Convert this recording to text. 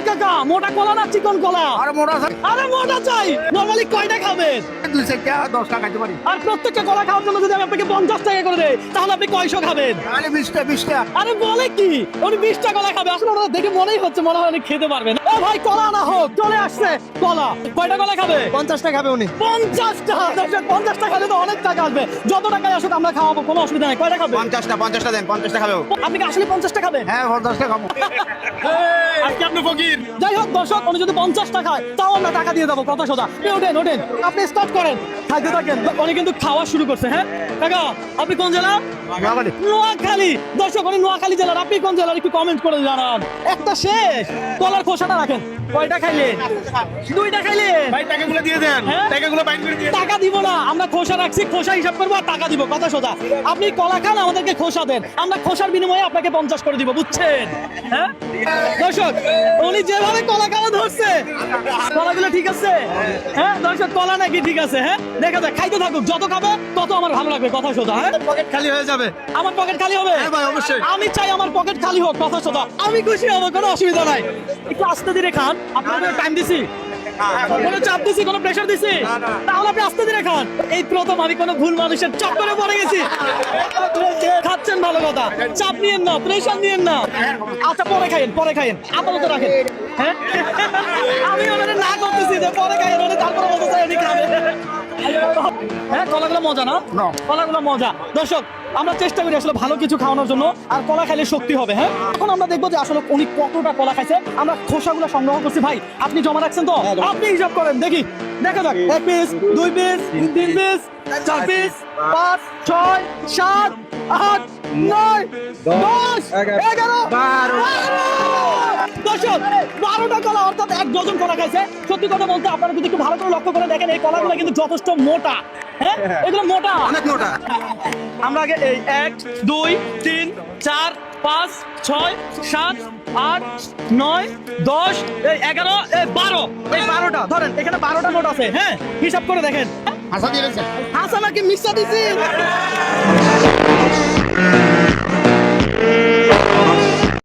কাকা মোটা কলা না চিকন কলা? আরে মোটা আরে মোটা চাই। নরমালি কয়টা খাবেন? 2 টাকা 10 টাকা খাইতে পারি। আর প্রত্যেকটা কলা খাওয়ার জন্য যদি আমি আপনাকে 50 টাকা করে দেই তাহলে আপনি কয়শো খাবেন? আরে 20 টাকা। আরে বলে কি উনি 20 টা কলা খাবে? আসলে ওরা দেখে মনেই হচ্ছে মনে হয় উনি খেতে পারবেন। ও ভাই কলা না হোক, চলে আসছে কলা। কয়টা কলা খাবে? 50 টাকা খাবে উনি। 50 টাকা। 50 টাকা দিলে তো অনেক টাকা আসবে। যত টাকায় আসুক আমরা খাওয়াবো, কোনো অসুবিধা নাই। কয়টা খাবে? 50 টা দেন, 50 টাকা খাবে। আপনি কি আসলে 50 টাকা খাবেন? হ্যাঁ 50 টাকা খাবো। আজকে আপনি ফকির। যাই হোক দর্শক, উনি যদি 50 টাকা খায় তাও আমরা টাকা দিয়ে দেবো, কথা সোজা। ওঠেন আপনি স্টার্ট করেন, খাইতে থাকেন। উনি কিন্তু খাওয়া শুরু করছে। হ্যাঁ কাকা, আপনি কোন জেলা? নোয়াখালী। দর্শক উনি নোয়াখালী জেলার, আপনি কোন জেলার একটু কমেন্ট করে জানান। একটা শেষ, কলার খোসাটা রাখেন। কয়টা খাইলেন? 2টা খাইলেন। ভাই টাকাগুলো দিয়ে দেন, হ্যাঁ? টাকাগুলো বাইর করে দিয়ে। টাকা দিব না, আমরা খোসা রাখছি, খোসা হিসাব করবো আর টাকা দিব, কথা সোজা। আপনি কলা খান, আমাদেরকে খোসা দেন, আমরা খোসার বিনিময়ে আপনাকে 50 করে দিব, বুঝছেন? হ্যাঁ দর্শক, উনি যেভাবে কলা খাওয়া ধরছে, কলাগুলো ঠিক আছে? হ্যাঁ দর্শক, কলা নাকি ঠিক আছে? হ্যাঁ দেখা যাক, খাইতে থাকুক, যত খাবে তত আমার ভালো লাগবে, কথা সোজা। হ্যাঁ পকেট খালি হয়ে যাবে। আমার পকেট খালি হবে? হ্যাঁ ভাই, অবশ্যই। আমি চাই আমার পকেট খালি হোক, কথা সোজা। আমি খুশি হবো, কোনো অসুবিধা নাই। একটু আস্তে ধীরে খান, আপনাদের টাইম দিছি, কোনো চাপ দিছি, কোনো প্রেশার দিছি? তাহলে আপনি আস্তে ধীরে খান। এই প্রথম আমি কোনো ভুল মানুষের চক্করে পড়ে গেছি। খাচ্ছেন ভালো কথা, চাপ নিয়েন না, প্রেশার নিয়েন না। আচ্ছা পরে খাইয়েন, আপাতত রাখেন। হ্যাঁ আমি ওনাদের না করতেছি যে পরে খাইয়েন, ওনাদের তারপরে বলতে চাই উনি খাবে। হ্যাঁ কলাগুলো মজা না? কলাগুলো মজা। দর্শক আমরা চেষ্টা করি আসলে ভালো কিছু খাওয়ানোর জন্য, আর কলা খাইলে শক্তি হবে। হ্যাঁ এখন আমরা দেখবো যে আসলে উনি কতটা কলা খাইছে। আমরা খোসাগুলো সংগ্রহ করছি। ভাই আপনি জমা রাখছেন তো? আপনি হিসাব করেন, দেখি, দেখা যাক। 1 পিস, 2 পিস, 3 পিস, 4 পিস, 5, 6, 7, 8, 9, 10, 11, 12। দর্শক 12টা কলা, অর্থাৎ 1 ডজন কলা খাইছে। সত্যি কথা বলতে আপনারা যদি একটু ভালো করে লক্ষ্য করে দেখেন, এই কলাগুলো কিন্তু যথেষ্ট মোটা। হ্যাঁ এগুলো মোটা, অনেক মোটা। আমরা আগে এই 1, 2, 3, 4, 5, 6, 7, 8, 9, 10, 11, 12। এই 12টা ধরেন, এখানে 12টা নোট আছে। হ্যাঁ হিসাব করে দেখেন। হাসা দিয়েছে। হাসা নাকি মিশা দিছি?